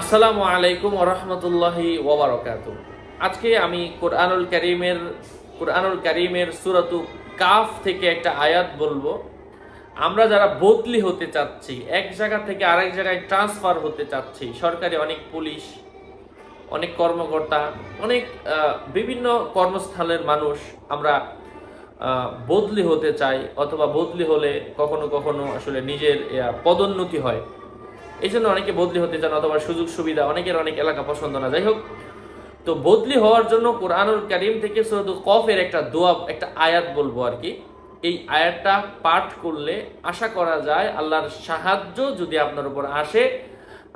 আসসালামু আলাইকুম ওয়া রাহমাতুল্লাহি ওয়া বারাকাতুহু। আজকে আমি কুরআনুল কারীমের সূরাতুল কাফ থেকে একটা আয়াত বলবো। আমরা যারা বদলি হতে চাচ্ছি, এক জায়গা থেকে আরেক জায়গায় ট্রান্সফার হতে চাচ্ছি, সরকারি অনেক পুলিশ, অনেক কর্মকর্তা, অনেক বিভিন্ন কর্মস্থলের মানুষ আমরা বদলি হতে চাই, অথবা বদলি হলে কখনো কখনো আসলে নিজের পদোন্নতি হয়। এই জন্য অনেকে বদলি হতে চান, অথবা সুযোগ সুবিধা, অনেকের অনেক এলাকা পছন্দ না। যাই হোক, তো বদলি হওয়ার জন্য কোরআনুল কারীম থেকে সূরাতুল কফের একটা দোয়া, একটা আয়াত বলবো আর কি। এই আয়াতটা পাঠ করলে আশা করা যায় আল্লাহর সাহায্য যদি আপনার উপর আসে।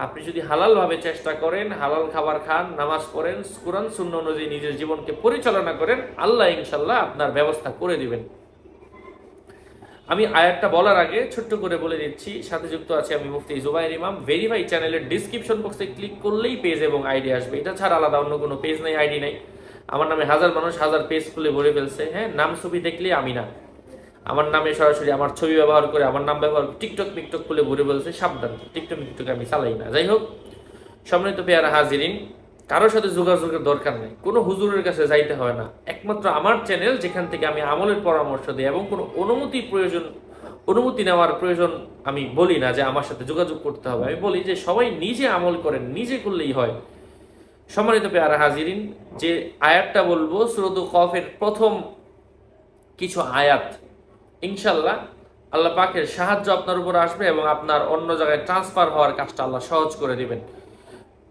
আপনি যদি হালালভাবে চেষ্টা করেন, হালাল খাবার খান, নামাজ পড়েন, কোরআন সুন্নাহ অনুযায়ী নিজের জীবনকে পরিচালনা করেন, আল্লাহ ইনশাল্লাহ আপনার ব্যবস্থা করে দিবেন। আমি আয়াতটা বলার আগে ছোট্ট করে বলে দিচ্ছি, সাথে যুক্ত আছে আমি মুফতি জুবাইর ইমাম। ভেরিফাই চ্যানেলের ডিসক্রিপশন বক্সে ক্লিক করলেই পেজ এবং আইডি আসবে। এটা ছাড়া আলাদা অন্য কোনো পেজ নেই, আইডি নেই। আমার নামে হাজার মানুষ হাজার পেজ খুলে ভরে ফেলছে। হ্যাঁ, নাম ছবি দেখলে আমি না, আমার নামে সরাসরি আমার ছবি ব্যবহার করে, আমার নাম ব্যবহার করে টিকটক খুলে ভরে ফেলছে। সাবধান, টিকটক আমি চালাই না। যাই হোক, সম্মানিত পেয়ারা হাজিরিন, কারোর সাথে যোগাযোগের দরকার নেই, কোনো হুজুরের কাছে যাইতে হয় না। একমাত্র আমার চ্যানেল, যেখান থেকে আমি আমলের পরামর্শ দিই এবং কোনো অনুমতি নেওয়ার প্রয়োজন আমি বলি না যে আমার সাথে যোগাযোগ করতে হবে। আমি বলি যে সবাই নিজে আমল করেন, নিজে করলেই হয়। সম্মানিত পেয়ারা হাজিরিন, যে আয়াতটা বলবো সূরাতুল কফের প্রথম কিছু আয়াত, ইনশাল্লাহ আল্লাহ পাকের সাহায্য আপনার উপর আসবে এবং আপনার অন্য জায়গায় ট্রান্সফার হওয়ার কাজটা আল্লাহ সহজ করে দিবেন।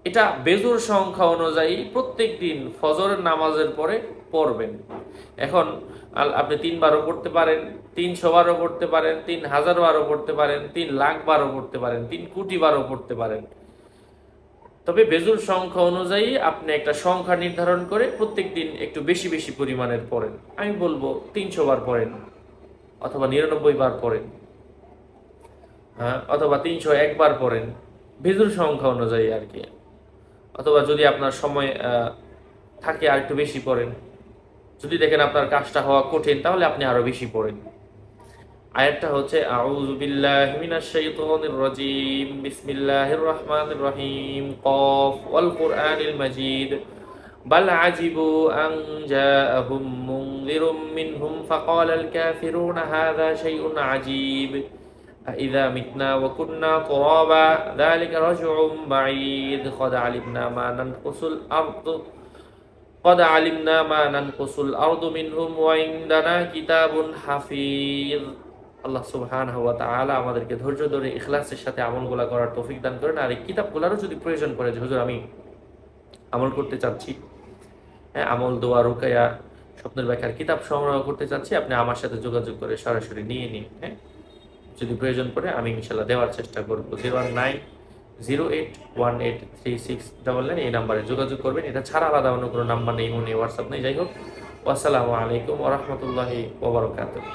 এটা বেজুর সংখ্যা অনুযায়ী প্রত্যেক দিন ফজরের নামাজের পরে পড়বেন। এখন আপনি 3 বারও পড়তে পারেন, 300 বারও পড়তে পারেন, 3000 বারও পড়তে পারেন, 3 লাখ বারও পড়তে পারেন, 3 কোটি বারও পড়তে পারেন। তবে বেজুর সংখ্যা অনুযায়ী আপনি একটা সংখ্যা নির্ধারণ করে প্রত্যেক দিন একটু বেশি বেশি পরিমাণের পড়েন। আমি বলবো 300 বার পড়েন, অথবা 99 বার পড়েন, হ্যাঁ, অথবা 301 বার পড়েন, বেজুর সংখ্যা অনুযায়ী আর কি। অথবা যদি আপনার সময় থাকে আর একটু বেশি পড়েন। যদি দেখেন আপনার কাজটা হওয়া কঠিন, তাহলে আপনি আরো বেশি পড়েন। আয়াতটা হচ্ছে আউযু বিল্লাহি মিনাশ শাইতানির রাজীম, বিসমিল্লাহির রহমানির রহিম, কফ ওয়াল কুরআনিল মাজিদ, বাল আজিবু আন জাআহুম মুনযিরুম মিনহুম ফাকালাল কাফিরুনা হাযা শাইউন আজীব, আইযা মিতনা ওয়া কুন্না তুরাবা যালিকা রাজউম বাঈদ, ক্বাদ আলিমনা মা নানকুসুল আরদু قد علمنا ما ننقص الأرض منهم وعندنا كتاب حفيظ। আল্লাহ সুবহানাহু ওয়া তাআলা আমাদেরকে ধৈর্য ধরে ইখলাসের সাথে আমলগুলো করার তৌফিক দান করেন। আর এই কিতাবগুলোরও যদি প্রয়োজন পড়ে যে হুজুর আমি আমল করতে চাচ্ছি, হ্যাঁ, আমল, দোয়া, রুকায়া, স্বপ্নের ব্যাখ্যার কিতাব সংগ্রহ করতে চাচ্ছি, আপনি আমার সাথে যোগাযোগ করে সরাসরি নিয়ে নিন। হ্যাঁ, যদি প্রয়োজন পড়ে আমি ইনশাল্লাহ দেওয়ার চেষ্টা করবো। 09081836999 এই নাম্বারে যোগাযোগ করবেন। এটা ছাড়া আলাদা অন্য কোনো নাম্বার নেই, হোয়াটসঅ্যাপ নেই। যাই হোক, আসসালামু আলাইকুম ওয়া রাহমাতুল্লাহি ওয়া বারাকাতুহু।